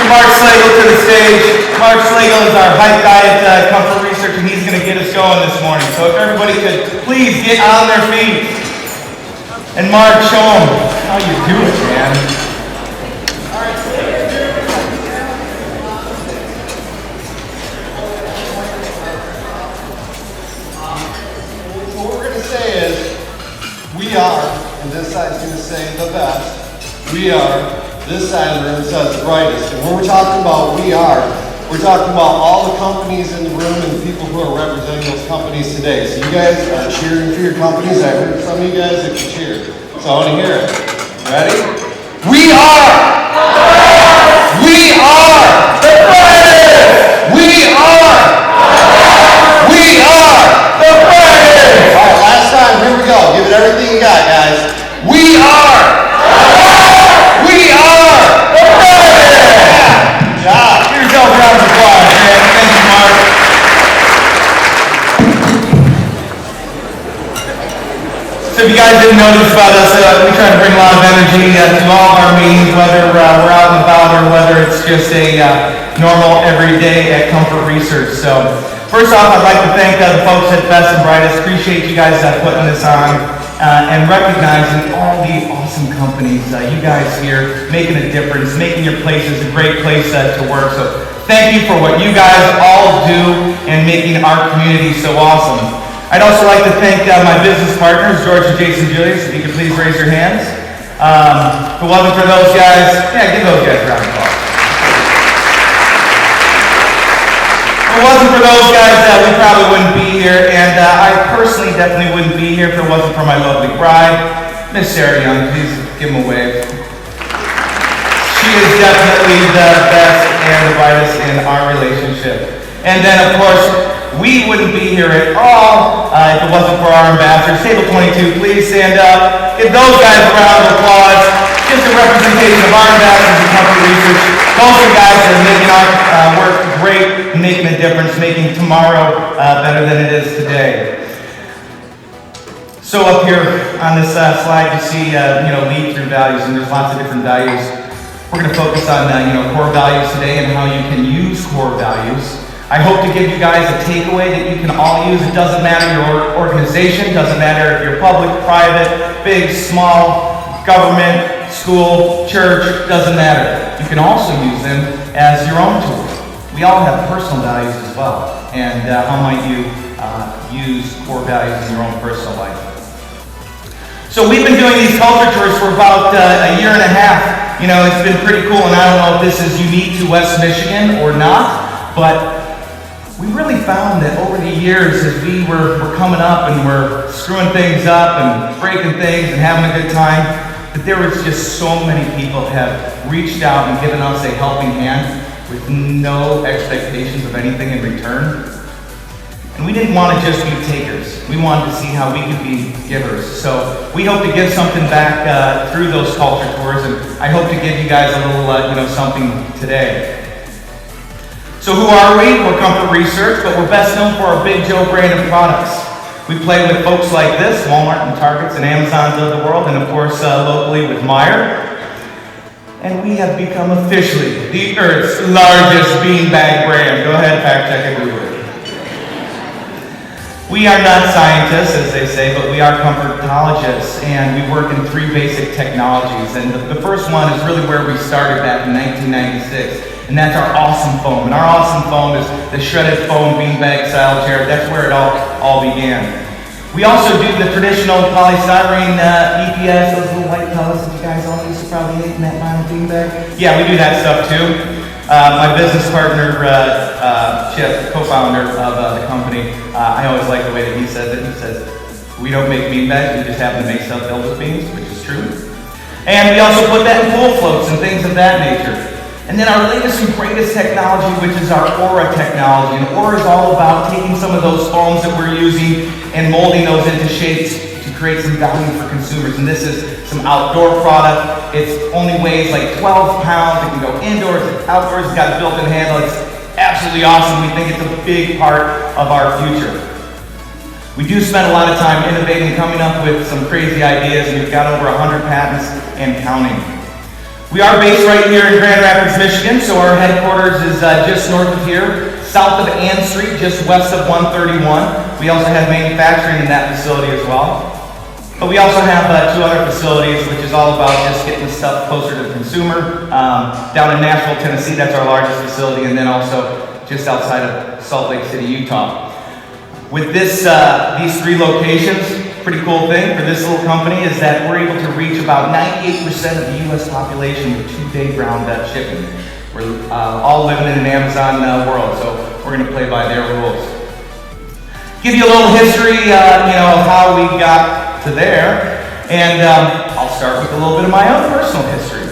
Mr. Mark Slagle to the stage. Mark Slagle is our hype guy at Comfort Research, and he's going to get us going this morning. So if everybody could please get on their feet. And Mark, show them how you do it, man. So what we're going to say is, we are, and this side's going to say the best, we are. This side of the room says Brightest. And when we're talking about we are, we're talking about all the companies in the room and the people who are representing those companies today. So you guys are cheering for your companies. I heard some of you guys that can cheer. So I want to hear it. Ready? We are! We are! The Brightest! We are! We are! The Brightest! All right, last time. Here we go. Give it everything you got, guys. We are! We are the Brightest! Good job. Give yourself a round of applause, man. Thank you, Mark. So if you guys didn't notice about us, we try to bring a lot of energy to all of our meetings, whether we're out and about or whether it's just a normal everyday at Comfort Research. So first off, I'd like to thank the folks at Best and Brightest. Appreciate you guys putting this on. And recognizing all the awesome companies, you guys here making a difference, making your places a great place to work. So thank you for what you guys all do and making our community so awesome. I'd also like to thank my business partners, George and Jason Julius, if you could please raise your hands. If it wasn't for those guys, give those guys a round of applause. If it wasn't for those guys, we probably wouldn't be here, and I personally definitely wouldn't be here if it wasn't for my lovely bride, Miss Sarah Jung. Please give him a wave. She is definitely the best and the brightest in our relationship. And then, of course, we wouldn't be here at all if it wasn't for our ambassadors. Table 22, please stand up. Give those guys a round of applause. Just a representation of our ambassadors at Comfort Research. Those are guys that are making our work great, making a difference, making tomorrow better than it is today. So up here on this slide, you see, lead through values, and there's lots of different values. We're going to focus on, core values today and how you can use core values. I hope to give you guys a takeaway that you can all use. It doesn't matter your organization, doesn't matter if you're public, private, big, small, government, school, church, doesn't matter. You can also use them as your own tools. We all have personal values as well. And how might you use core values in your own personal life? So we've been doing these culture tours for about a year and a half. It's been pretty cool, and I don't know if this is unique to West Michigan or not, but we really found that over the years, as we were coming up and we're screwing things up and breaking things and having a good time, that there was just so many people have reached out and given us a helping hand with no expectations of anything in return. And we didn't want to just be takers. We wanted to see how we could be givers. So we hope to give something back through those culture tours, and I hope to give you guys a little something today. So who are we? We're Comfort Research, but we're best known for our Big Joe brand of products. We play with folks like this, Walmart and Targets and Amazons of the world, and of course locally with Meijer. And we have become officially the Earth's largest beanbag brand. Go ahead, fact check it, Google it. We are not scientists, as they say, but we are comfortologists, and we work in 3 basic technologies. And the first one is really where we started back in 1996. And that's our awesome foam. And our awesome foam is the shredded foam beanbag style chair. That's where it all began. We also do the traditional polystyrene EPS, those little white pellets that you guys all used to probably hate in that vinyl beanbag. Yeah, we do that stuff too. My business partner, Chip, co-founder of the company, I always like the way that he says it. He says, we don't make beanbags, we just happen to make stuff filled with beans, which is true. And we also put that in pool floats and things of that nature. And then our latest and greatest technology, which is our Aura technology. And Aura is all about taking some of those foams that we're using and molding those into shapes to create some value for consumers. And this is some outdoor product. It only weighs like 12 pounds. It can go indoors, it's outdoors, it's got a built-in handle. It's absolutely awesome. We think it's a big part of our future. We do spend a lot of time innovating, coming up with some crazy ideas, and we've got over 100 patents and counting. We are based right here in Grand Rapids, Michigan, so our headquarters is just north of here, south of Ann Street, just west of 131. We also have manufacturing in that facility as well. But we also have two other facilities, which is all about just getting stuff closer to the consumer. Down in Nashville, Tennessee, that's our largest facility, and then also just outside of Salt Lake City, Utah. With this, these 3 locations, pretty cool thing for this little company is that we're able to reach about 98% of the U.S. population with 2-day ground shipping. We're all living in an Amazon world, so we're going to play by their rules. Give you a little history, of how we got to there, and I'll start with a little bit of my own personal history.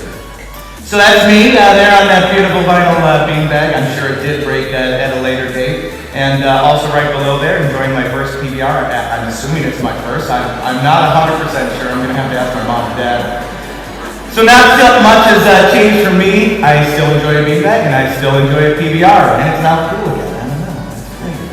So that's me there on that beautiful vinyl beanbag. I'm sure it did break at a later date. And also right below there, enjoying my first PBR. I'm assuming it's my first. I'm not 100% sure. I'm going to have to ask my mom and dad. So not much has changed for me. I still enjoy a beanbag, and I still enjoy a PBR. And it's not cool again. I don't know. It's crazy.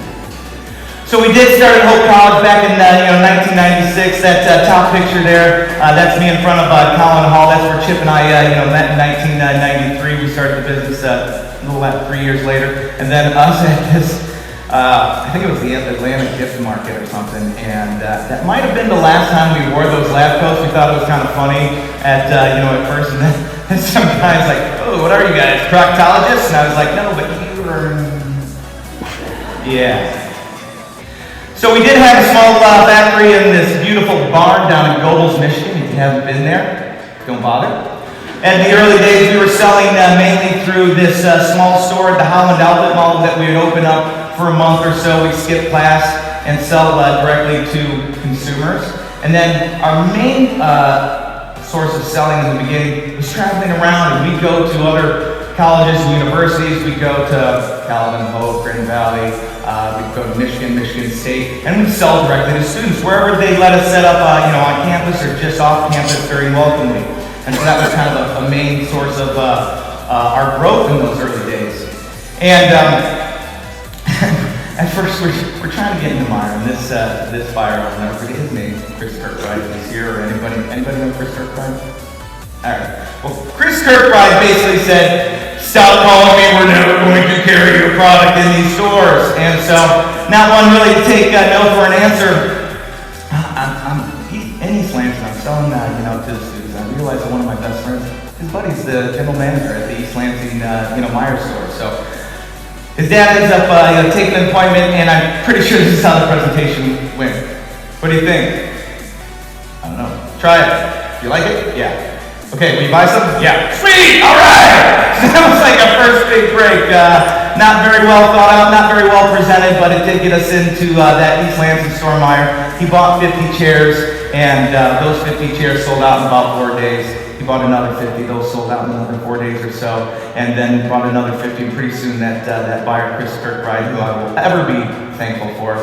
So we did start at Hope College back in 1996. That top picture there, that's me in front of Collin Hall. That's where Chip and I met in 1993. We started the business a little about 3 years later. And then us at this, I think it was the Atlanta gift market or something, and that might have been the last time we wore those lab coats. We thought it was kind of funny at first, and then some guy's like, "Oh, what are you guys, proctologists?" And I was like, "No, but you are." Yeah. So we did have a small factory in this beautiful barn down in Gobles, Michigan. If you haven't been there, don't bother. In the early days, we were selling mainly through this small store at the Holland Outlet Mall that we would open up for a month or so. We'd skip class and sell directly to consumers. And then our main source of selling in the beginning was traveling around, and we'd go to other colleges and universities. We'd go to Calvin, Hope, Grand Valley. We'd go to Michigan State, and we'd sell directly to students wherever they let us set up, on campus or just off campus during Welcome Week. And so that was kind of a main source of our growth in those early days. And at first we're trying to get into Meyer, and this buyer, I'll never forget his name, Chris Kirkbride, is here, or anybody know Chris Kirkbride? All right. Well, Chris Kirkbride basically said, "Stop calling me, we're never going to carry your product in these stores." And so, not one really to take no for an answer. I'm in East Lansing, I'm selling to the students. I realized that one of my best friends, his buddy's the general manager at the East Lansing, Meyer store. So his dad ends up taking an appointment, and I'm pretty sure this is how the presentation went. What do you think? I don't know. Try it. You like it? Yeah. Okay, will you buy some? Yeah. Sweet! All right! So that was like a first big break. Not very well thought out, not very well presented, but it did get us into that East Lansing store, Meyer. He bought 50 chairs, and those 50 chairs sold out in about 4 days. He bought another 50, those sold out in another 4 days or so, and then bought another 50, and pretty soon that buyer, Chris Kirkbride, who I will ever be thankful for,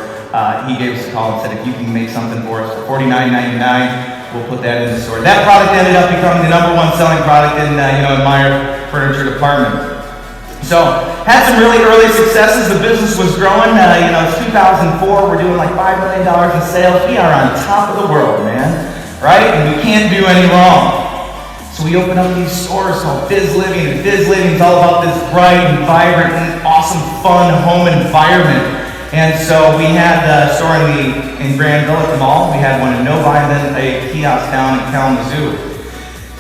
he gave us a call and said, "If you can make something for us for $49.99, we'll put that in the store." That product ended up becoming the #1 selling product in Meyer Furniture Department. So, had some really early successes. The business was growing. It's 2004, we're doing like $5 million in sales. We are on top of the world, man, right? And we can't do any wrong. So we open up these stores called Biz Living, and Biz Living is all about this bright and vibrant and awesome, fun home environment. And so we had a store in Granville at the mall. We had one in Novi, and then a kiosk down in Kalamazoo.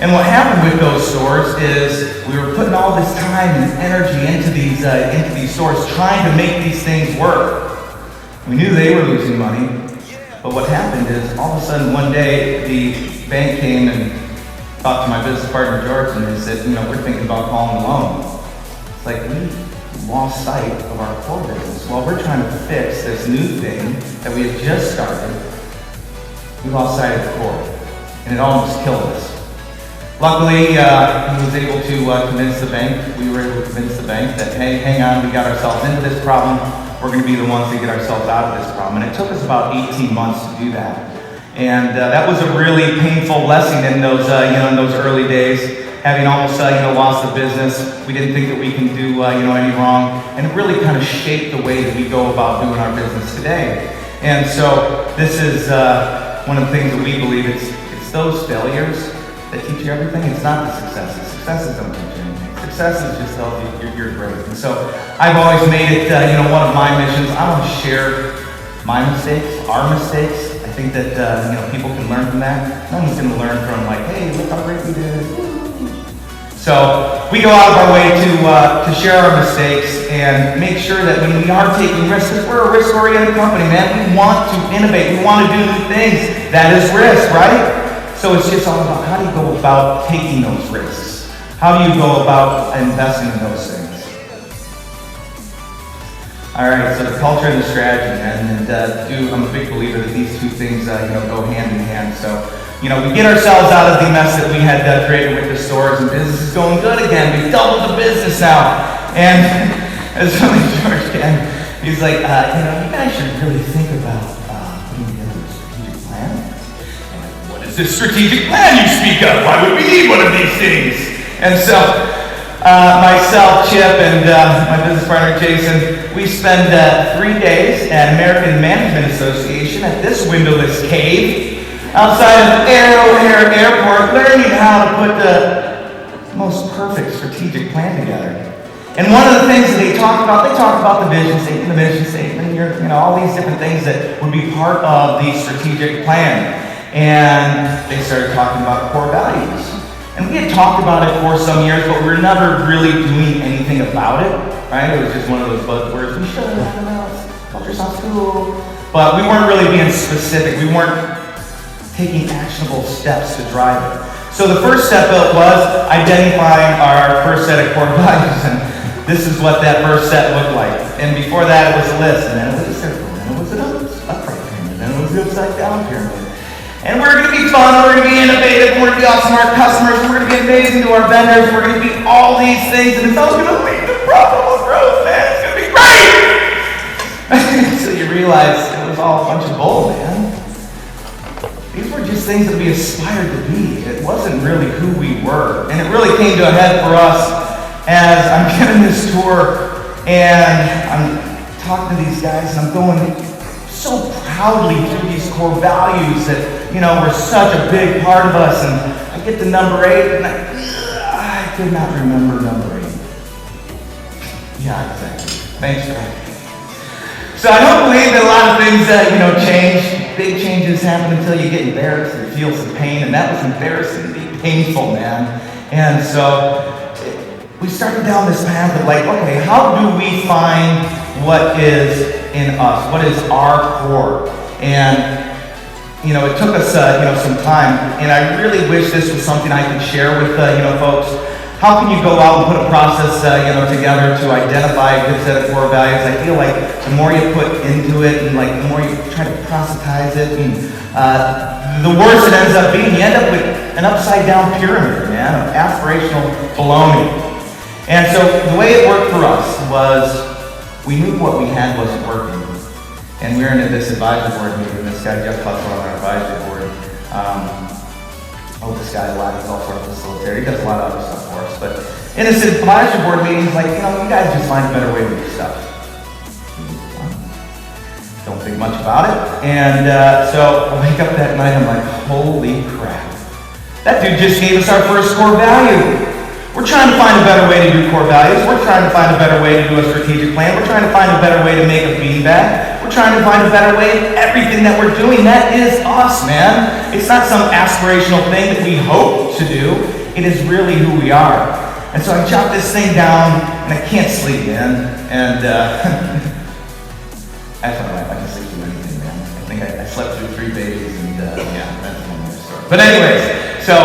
And what happened with those stores is we were putting all this time and energy into these stores, trying to make these things work. We knew they were losing money, but what happened is all of a sudden one day the bank came and talked to my business partner George, and they said, "We're thinking about calling a loan." It's like we lost sight of our core business. While we're trying to fix this new thing that we had just started, we lost sight of the core, and it almost killed us. Luckily, he was able to convince the bank, we were able to convince the bank that, hey, hang on, we got ourselves into this problem, we're going to be the ones that get ourselves out of this problem. And it took us about 18 months to do that. And that was a really painful lesson in those, in those early days. Having almost, lost the business, we didn't think that we can do, any wrong, and it really kind of shaped the way that we go about doing our business today. And so this is one of the things that we believe it's those failures that teach you everything. It's not the successes. Successes don't teach you anything. Successes just tell you you're great. And so I've always made it, one of my missions. I want to share my mistakes, our mistakes. I think that people can learn from that. No one's going to learn from like, hey, look how great we did. So we go out of our way to share our mistakes and make sure that when we are taking risks, because we're a risk-oriented company, man, we want to innovate, we want to do new things. That is risk, right? So it's just all about how do you go about taking those risks? How do you go about investing in those things? All right, so the culture and the strategy, man, and I'm a big believer that these two things, go hand in hand. So, we get ourselves out of the mess that we had created with the stores, and business is going good again. We've doubled the business now, and as George can, he's like, you guys should really think about putting together a strategic plan. And what is this strategic plan you speak of? Why would we need one of these things? And so, myself, Chip, and my business partner, Jason, we spend 3 days at American Management Association at this windowless cave outside of Arrowhead Airport, learning how to put the most perfect strategic plan together. And one of the things that they talk about the vision statement, the mission statement, all these different things that would be part of the strategic plan. And they started talking about core values. And we had talked about it for some years, but we were never really doing anything about it, right? It was just one of those buzzwords. We should have done else. Culture sounds cool. But we weren't really being specific. We weren't taking actionable steps to drive it. So the first step was identifying our first set of core values. And this is what that first set looked like. And before that, it was a list. And then it was a circle. And then it was an upright pyramid. And then it was the upside down pyramid. And we're going to be fun, we're going to be innovative, we're going to be awesome to our customers, we're going to be amazing to our vendors, we're going to be all these things, and it's all going to lead to profitable growth, man. It's going to be great! So you realize it was all a bunch of bull, man. These were just things that we aspired to be. It wasn't really who we were. And it really came to a head for us as I'm giving this tour, and I'm talking to these guys, and I'm going so proudly through these core values that, were such a big part of us. And I get to number 8, and I could not remember number 8. Yeah, exactly. Thanks, Greg. So I don't believe that a lot of things, change. Big changes happen until you get embarrassed and feel some pain, and that was embarrassingly painful, man. And so we started down this path of like, okay, how do we find what is in us? What is our core? And it took us some time, and I really wish this was something I could share with folks. How can you go out and put a process together to identify a good set of core values? I feel like the more you put into it, and like the more you try to proselytize it, and the worse it ends up being. You end up with an upside down pyramid, man, of aspirational baloney. And so the way it worked for us was we knew what we had wasn't working. And we were in this advisory board meeting. This guy, Jeff Putzel, on our advisory board. This guy a lot. He's also our facilitator. He does a lot of other stuff for us. But in this advisory board meeting, he's like, you guys just find a better way to do stuff. Don't think much about it. And so I wake up that night, I'm like, holy crap. That dude just gave us our first core value. We're trying to find a better way to do core values. We're trying to find a better way to do a strategic plan. We're trying to find a better way to make a beanbag. We're trying to find a better way in everything that we're doing. That is us, man. It's not some aspirational thing that we hope to do. It is really who we are. And so I jot this thing down, and I can't sleep, man. And that's not right. I can sleep through anything, man. I think I slept through 3 babies, and that's another story. But anyways, so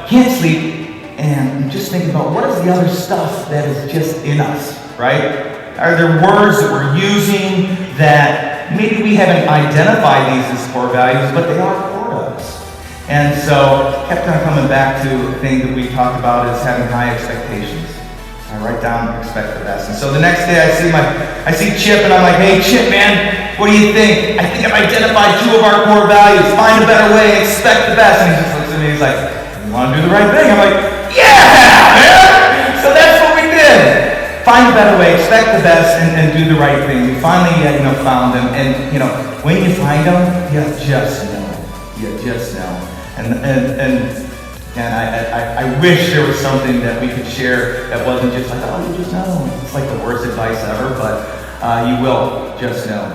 can't sleep. And I'm just thinking about what is the other stuff that is just in us, right? Are there words that we're using that maybe we haven't identified these as core values, but they are core to us? And so I kept on coming back to the thing that we talked about is having high expectations. I write down expect the best. And so the next day I see Chip, and I'm like, hey Chip, man, what do you think? I think I've identified 2 of our core values. Find a better way, expect the best. And he just looks at me, he's like, you want to do the right thing? I'm like, yeah, man! So that's what we did. Find a better way, expect the best, and do the right thing. We finally, found them. And, when you find them, you just know. You just know. And And I wish there was something that we could share that wasn't just like, oh, you just know. It's like the worst advice ever, but you will just know.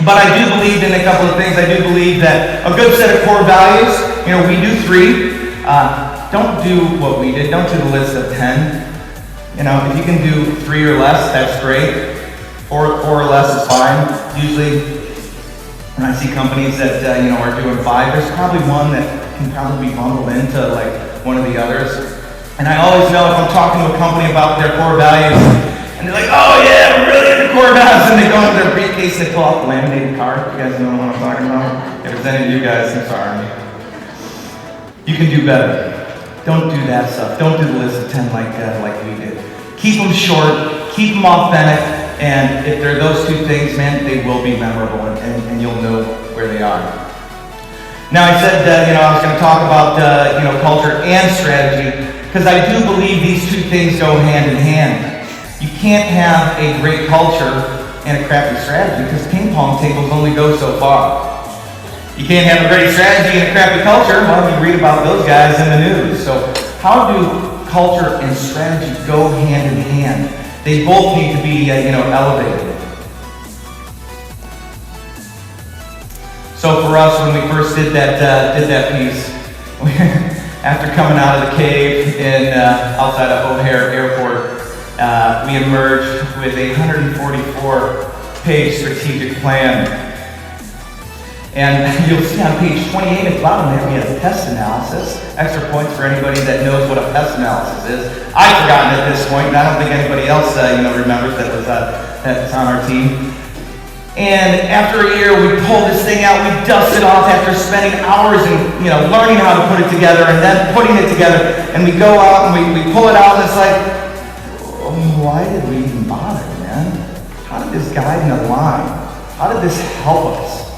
But I do believe in a couple of things. I do believe that a good set of core values, we do 3. Don't do what we did. Don't do the list of 10. If you can do 3 or less, that's great. 4 or less is fine. Usually, when I see companies that are doing 5, there's probably one that can probably be bundled into like one of the others. And I always know if I'm talking to a company about their core values, and they're like, oh yeah, we're really into core values, and they go into their briefcase and they pull out the laminated card. You guys know what I'm talking about? If there's any of you guys, I'm sorry. You can do better. Don't do that stuff. Don't do the list of 10 like we did. Keep them short, keep them authentic, and if they're those 2 things, man, they will be memorable, and you'll know where they are. Now, I said I was going to talk about culture and strategy, because I do believe these 2 things go hand in hand. You can't have a great culture and a crappy strategy, because ping pong tables only go so far. You can't have a great strategy and a crappy culture. Well, you read about those guys in the news. So how do culture and strategy go hand in hand? They both need to be elevated. So for us, when we first did that piece, after coming out of the cave outside of O'Hare Airport, we emerged with a 144-page strategic plan. And you'll see on page 28 at the bottom there, we had a pest analysis. Extra points for anybody that knows what a pest analysis is. I've forgotten at this point, and I don't think anybody else remembers that's on our team. And after a year, we pulled this thing out, we dusted off after spending hours and learning how to put it together and then putting it together. And we go out and we pull it out, and it's like, oh, why did we even bother, man? How did this guide in a line? How did this help us?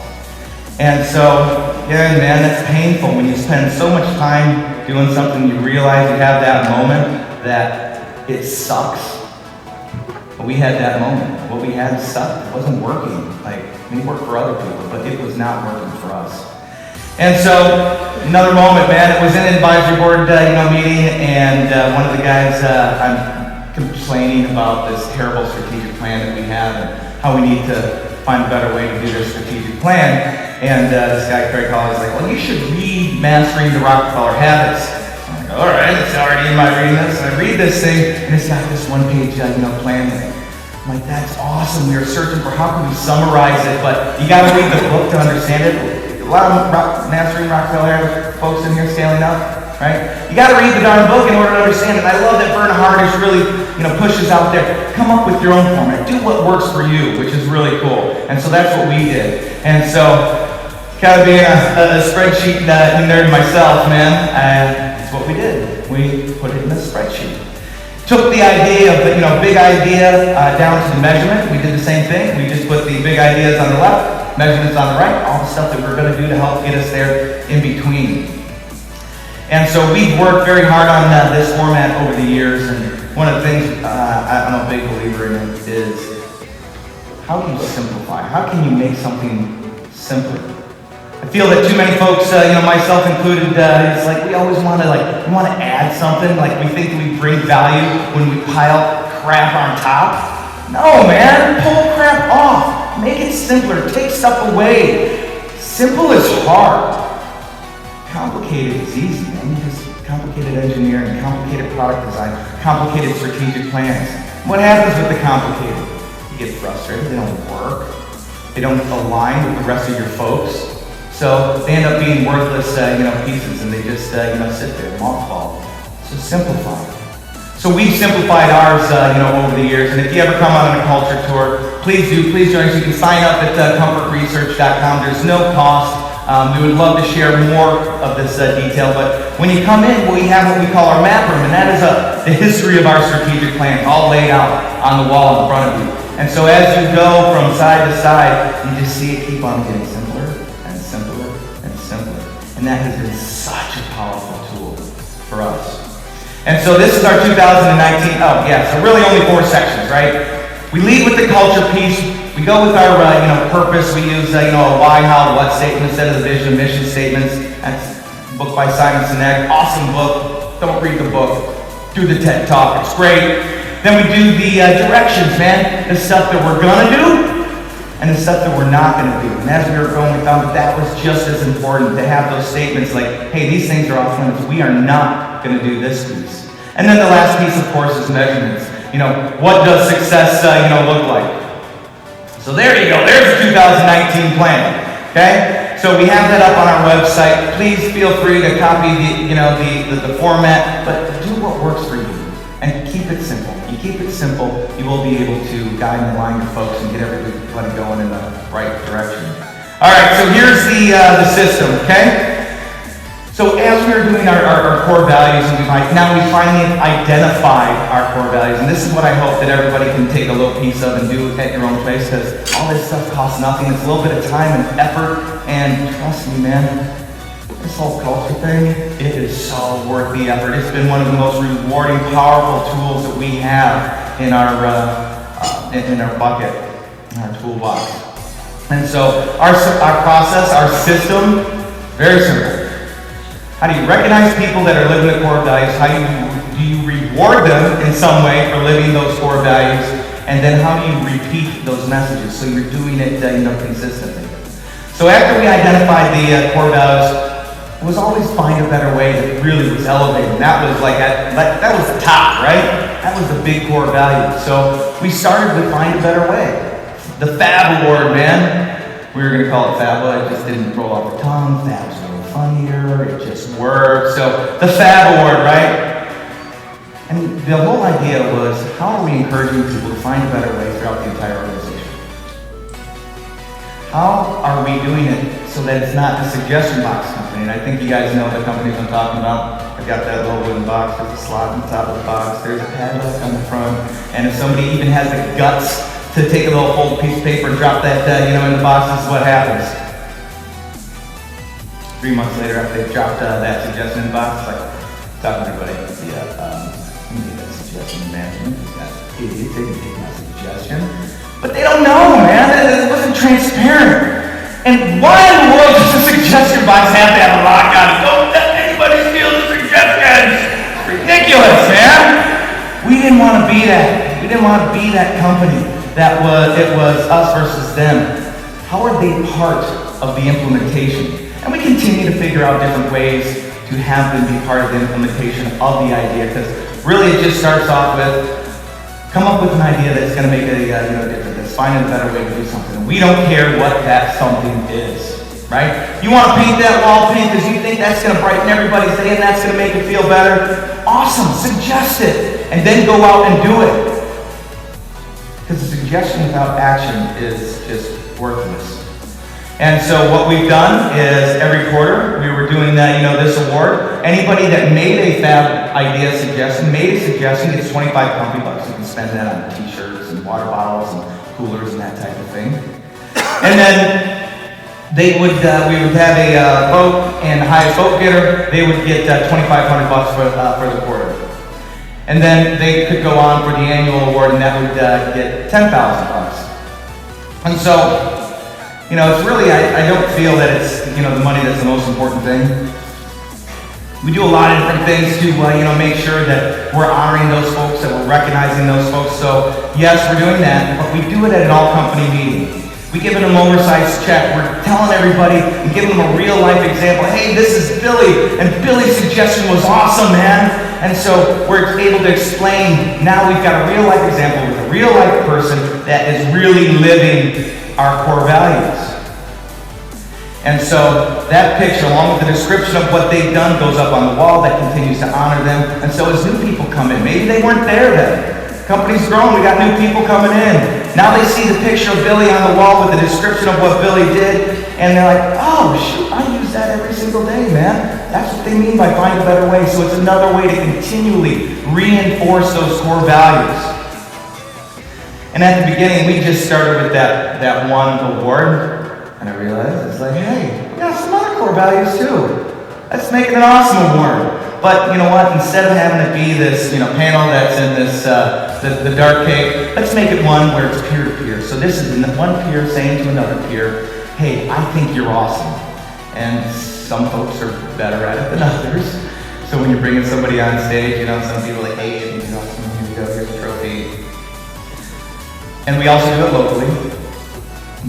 And so, yeah, man, that's painful when you spend so much time doing something, you realize you have that moment that it sucks. But we had that moment. What we had sucked. It wasn't working. We worked for other people, but it was not working for us. And so, another moment, man, it was in an advisory board meeting, and one of the guys, I'm complaining about this terrible strategic plan that we have and how we need to find a better way to do this strategic plan. And this guy, Craig Hall, is like, well, you should read Mastering the Rockefeller Habits. I'm like, all right, it's already in my reading this. And I read this thing, and it's got this one-page, plan thing. I'm like, that's awesome. We were searching for how can we summarize it, but you got to read the book to understand it. A lot of Mastering Rockefeller Habits folks in here scaling up, right? You got to read the darn book in order to understand it. And I love that Bernard Hardish really, pushes out there. Come up with your own format. Do what works for you, which is really cool. And so that's what we did. And so, kind of being a spreadsheet nerd myself, man, that's what we did. We put it in a spreadsheet. Took the idea of big idea down to the measurement. We did the same thing. We just put the big ideas on the left, measurements on the right, all the stuff that we're going to do to help get us there in between. And so we've worked very hard on this format over the years, and one of the things I'm a big believer in is how do you simplify? How can you make something simpler? I feel that too many folks, myself included, it's like we always want to we want to add something. We think we bring value when we pile crap on top. No, man, pull crap off. Make it simpler. Take stuff away. Simple is hard. Complicated is easy, man. Just complicated engineering, complicated product design, complicated strategic plans. What happens with the complicated? You get frustrated. They don't work. They don't align with the rest of your folks. So they end up being worthless, pieces, and they just, sit there, mothball. So simplify. So we've simplified ours, over the years. And if you ever come on a culture tour, please join us. You can sign up at comfortresearch.com. There's no cost. We would love to share more of this detail. But when you come in, we have what we call our map room, and that is the history of our strategic plan, all laid out on the wall in front of you. And so as you go from side to side, you just see it keep on getting simpler and simpler and simpler. And that has been such a powerful tool for us. And so this is our 2019, so really only 4 sections, right? We lead with the culture piece. We go with our, purpose. We use, a why, how, what statement instead of the vision and mission statements. That's book by Simon Sinek, awesome book. Don't read the book, do the TED Talk, it's great. Then we do the directions, man, the stuff that we're gonna do and the stuff that we're not gonna do. And as we were going, we found that was just as important to have those statements like, hey, these things are off limits, we are not gonna do this piece. And then the last piece, of course, is measurements. What does success, look like? So there you go, there's the 2019 plan, okay? So we have that up on our website. Please feel free to copy the format, but do what works for you and keep it simple. You keep it simple, you will be able to guide and align your folks and get everybody going in the right direction. All right, so here's the system, okay? So as we were doing our core values, and now we finally identified our core values, and this is what I hope that everybody can take a little piece of and do at your own place, because all this stuff costs nothing. It's a little bit of time and effort, and trust me, man, this whole culture thing, it is so worth the effort. It's been one of the most rewarding, powerful tools that we have in our bucket, in our toolbox. And so our process, our system, very simple. How do you recognize people that are living the core values? How do you reward them in some way for living those core values? And then how do you repeat those messages so you're doing it consistently? So after we identified the core values, it was always find a better way that really was elevated. That was that was the top, right? That was the big core value. So we started with find a better way. The Fab Award, man. We were going to call it Fab, but it just didn't roll off the tongue. Fab's funnier, it just worked. So the Fab Award, right? And the whole idea was, how are we encouraging people to find a better way throughout the entire organization? How are we doing it so that it's not a suggestion box company? And I think you guys know the companies I'm talking about. I've got that little wooden box, there's a slot on the top of the box, there's a padlock on the front, and if somebody even has the guts to take a little folded piece of paper and drop that in the box, this is what happens. 3 months later, after they've dropped that suggestion in the box, like, talking to everybody, let me get that suggestion to management. These guys are idiots, they didn't take my suggestion. But they don't know, man, it wasn't transparent. And why in the world does the suggestion box have to have a lock on it? Don't let anybody steal the suggestions. It's ridiculous, man. We didn't want to be that. We didn't want to be that company that it was us versus them. How are they part of the implementation? And we continue to figure out different ways to have them be part of the implementation of the idea, because really it just starts off with, come up with an idea that's going to make a difference, that's finding a better way to do something. And we don't care what that something is, right? You want to paint that wall pink because you think that's going to brighten everybody's day and that's going to make it feel better? Awesome, suggest it, and then go out and do it. Because the suggestion without action is just worthless. And so what we've done is every quarter we were doing this award. Anybody that made a Fab idea suggestion, gets 25 company bucks. You can spend that on t-shirts and water bottles and coolers and that type of thing. And then we would have a vote, and the highest vote getter, they would get 2,500 bucks for the quarter. And then they could go on for the annual award, and that would get 10,000 bucks. And so, it's really, I don't feel that it's, the money that's the most important thing. We do a lot of different things to, make sure that we're honoring those folks, that we're recognizing those folks. So, yes, we're doing that, but we do it at an all-company meeting. We give them an oversized check. We're telling everybody and giving them a real-life example. Hey, this is Billy, and Billy's suggestion was awesome, man. And so we're able to explain, now we've got a real-life example with a real-life person that is really living our core values. And so that picture, along with the description of what they've done, goes up on the wall. That continues to honor them. And so as new people come in, maybe they weren't there then. Company's grown, we got new people coming in. Now they see the picture of Billy on the wall with the description of what Billy did, and they're like, oh shoot, I use that every single day, man. That's what they mean by find a better way. So it's another way to continually reinforce those core values. And at the beginning, we just started with that one award, and I realized it's like, hey, we got some other core values too. Let's make it an awesome award. But you know what? Instead of having it be this, panel that's in this the dark cave, let's make it one where it's peer to peer. So this is one peer saying to another peer, "Hey, I think you're awesome," and some folks are better at it than others. So when you're bringing somebody on stage, you know, some people are like, hey, and, you know, here you go, here's a trophy. And we also do it locally.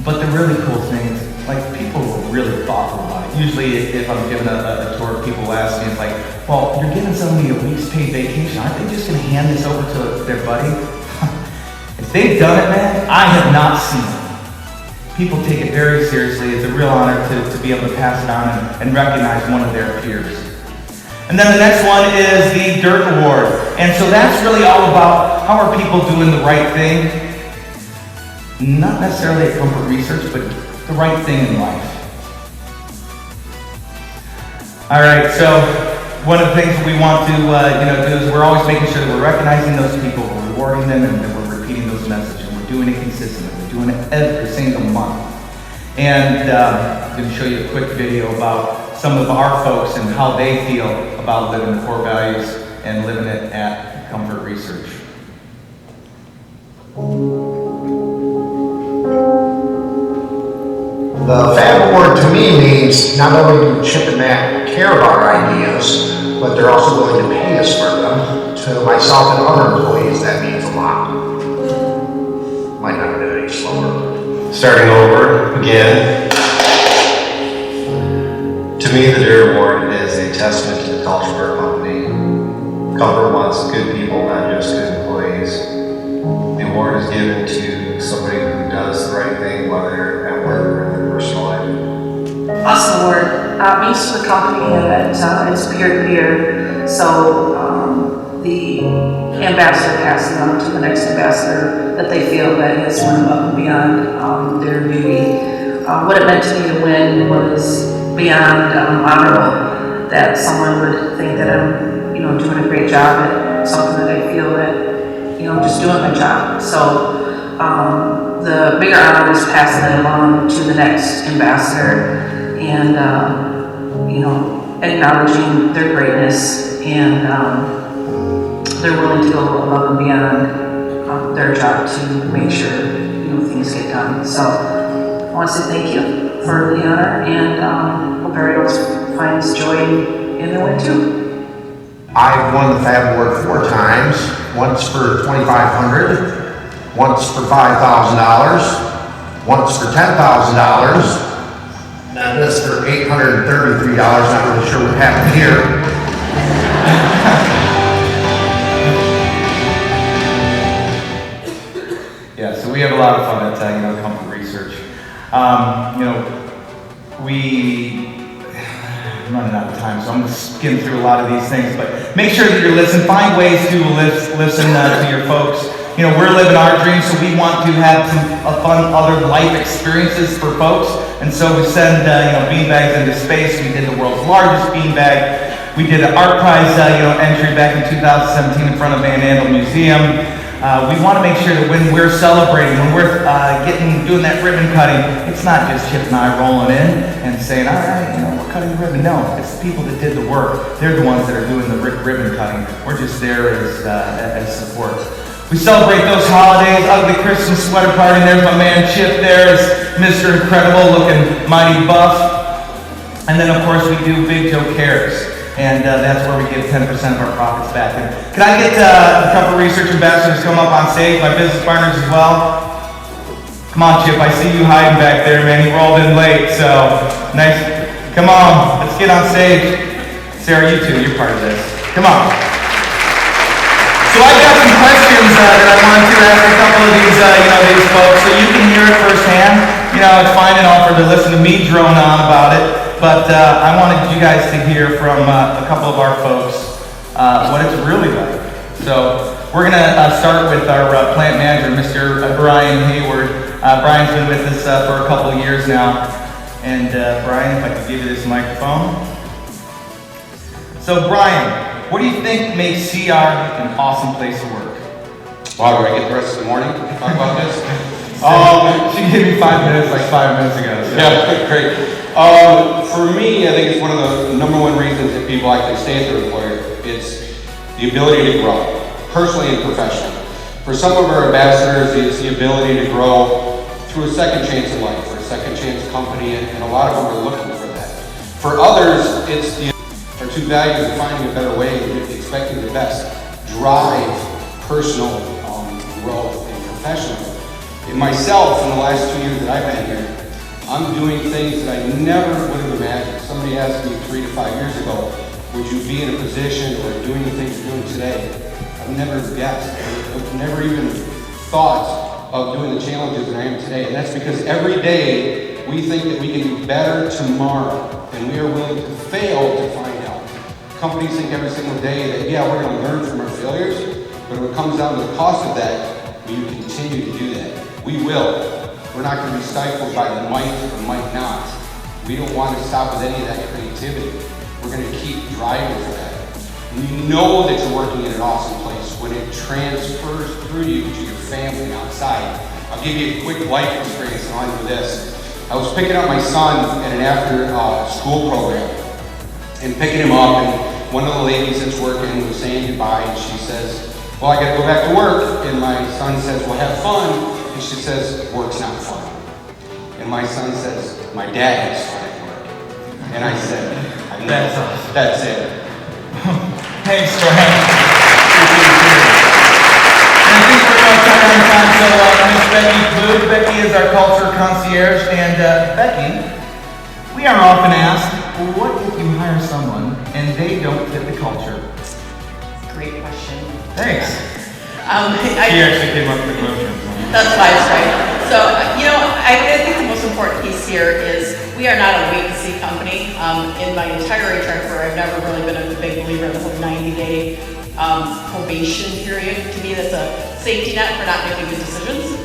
But the really cool thing is, like, people were really thoughtful about it. Usually, if I'm giving a tour, people ask me, it's like, well, you're giving somebody a week's paid vacation. Aren't they just going to hand this over to their buddy? If they've done it, man, I have not seen it. People take it very seriously. It's a real honor to be able to pass it on and recognize one of their peers. And then the next one is the Dirt Award. And so that's really all about how are people doing the right thing. Not necessarily at Comfort Research, but the right thing in life. All right, so one of the things that we want to do is we're always making sure that we're recognizing those people, we're rewarding them, and that we're repeating those messages. We're doing it consistently. We're doing it every single month. And I'm going to show you a quick video about some of our folks and how they feel about living the core values and living it at Comfort Research. The FAB Award to me means not only do Chip and Matt care about our ideas, but they're also willing to pay us for them. To myself and other employees, that means a lot. Might not have been any slower. Starting over again. To me, the Dirt Award is a testament to the culture of our company. Comfort wants good people, not just good employees. The award is given to somebody who does the right thing, whether at work or in their personal life. Awesome award. Means to the company that it's peer-to-peer, so the ambassador passes on to the next ambassador that they feel that has went above and beyond their duty. What it meant to me to win was beyond honorable, that someone would think that I'm, doing a great job at something that I feel that, I'm just doing my job. So the bigger honor is passing it along to the next ambassador and, acknowledging their greatness and they're willing to go above and beyond their job to make sure, things get done. So I want to say thank you for the honor and hope everyone else finds joy in their win too. I've won the FAB Award 4 times, once for $2,500, once for $5,000, once for $10,000, now this for $833, not really sure what happened here. Yeah, so we have a lot of fun at Comfort Research. I'm running out of time, so I'm going to skim through a lot of these things, but make sure that you're listening. Find ways to listen to your folks. We're living our dreams, so we want to have some fun other life experiences for folks, and so we send beanbags into space. We did the world's largest beanbag. We did an art prize entry back in 2017 in front of Van Andel Museum. We want to make sure that when we're celebrating, when we're doing that ribbon cutting, it's not just Chip and I rolling in and saying, all right, we're cutting the ribbon. No, it's the people that did the work. They're the ones that are doing the ribbon cutting. We're just there as support. We celebrate those holidays, ugly Christmas sweater party. There's my man Chip. There's Mr. Incredible looking mighty buff. And then of course we do Big Joe Cares. And that's where we give 10% of our profits back. And can I get a couple research ambassadors to come up on stage, my business partners as well? Come on, Chip, I see you hiding back there, man. You rolled in late, so nice. Come on, let's get on stage. Sarah, you too, you're part of this. Come on. So I've got some questions that I wanted to ask a couple of these folks, so you can hear it firsthand. It's fine and all for to listen to me drone on about it. But I wanted you guys to hear from a couple of our folks what it's really like. So we're going to start with our plant manager, Mr. Brian Hayward. Brian's been with us for a couple of years now. And Brian, if I could give you this microphone. So Brian, what do you think makes CR an awesome place to work? Wow, do I get the rest of the morning to talk about this? She gave me 5 minutes, like 5 minutes ago. So. Yeah, great. For me, I think it's one of the number one reasons that people actually stay at their employer. It's the ability to grow, personally and professionally. For some of our ambassadors, it's the ability to grow through a second chance in life, or a second chance company, and a lot of them are looking for that. For others, it's our two values of finding a better way, expecting the best, drive personal growth and professional. In myself, in the last 2 years that I've been here, I'm doing things that I never would have imagined. Somebody asked me 3 to 5 years ago, would you be in a position or doing the things you're doing today? I've never guessed. I've never even thought of doing the challenges that I am today. And that's because every day we think that we can do better tomorrow, and we are willing to fail to find out. Companies think every single day that, yeah, we're going to learn from our failures, but when it comes down to the cost of that, will you continue to do that? We will. We're not going to be stifled by the might or might not. We don't want to stop with any of that creativity. We're going to keep driving for that. And you know that you're working in an awesome place when it transfers through you to your family and outside. I'll give you a quick life experience on with this. I was picking up my son at an after school program and picking him up, and one of the ladies that's working was saying goodbye, and she says, well, I got to go back to work. And my son says, well, have fun. And she says, work's not fun. And my son says, my dad has fun at work. And I said, I know, that's it. Thanks, Brian. And I think we're about time. So, Miss Becky Booth. Becky is our culture concierge. And Becky, we are often asked, well, what if you hire someone and they don't fit the culture? Great question. Thanks. She actually came up with the question. That's why I was right. So, I think the most important piece here is we are not a wait-and-see company. In my entire HR career, I've never really been a big believer in the whole 90-day probation period. To me, that's a safety net for not making good decisions.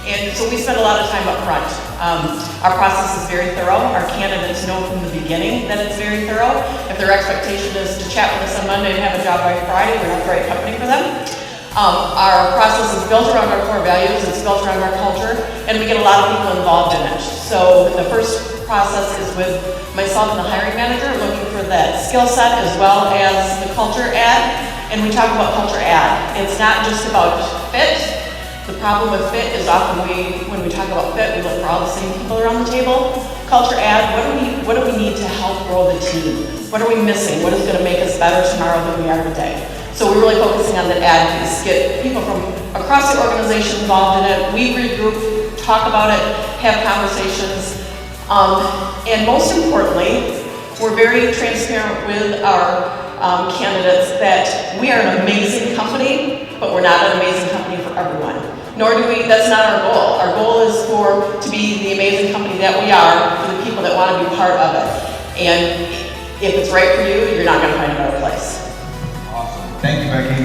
And so we spend a lot of time up front. Our process is very thorough. Our candidates know from the beginning that it's very thorough. If their expectation is to chat with us on Monday and have a job by Friday, we're not the right company for them. Our process is built around our core values, it's built around our culture, and we get a lot of people involved in it. So the first process is with myself and the hiring manager, looking for that skill set as well as the culture ad. And we talk about culture ad. It's not just about fit. The problem with fit is often when we talk about fit, we look for all the same people around the table. Culture ad, what do we need to help grow the team? What are we missing? What is going to make us better tomorrow than we are today? So we're really focusing on that ad piece, get people from across the organization involved in it. We regroup, talk about it, have conversations, and most importantly, we're very transparent with our candidates that we are an amazing company, but we're not an amazing company for everyone. Nor do we, that's not our goal. Our goal is to be the amazing company that we are for the people that want to be part of it. And if it's right for you, you're not going to find a better place. Thank you, Becky.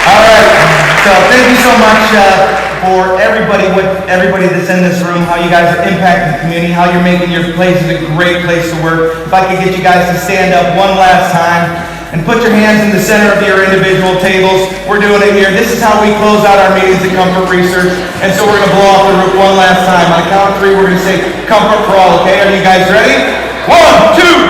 All right, so thank you so much for everybody that's in this room, how you guys are impacting the community, how you're making your places a great place to work. If I could get you guys to stand up one last time and put your hands in the center of your individual tables. We're doing it here. This is how we close out our meetings at Comfort Research. And so we're going to blow off the roof one last time. On the count of 3, we're going to say comfort for all, okay? Are you guys ready? 1, 2,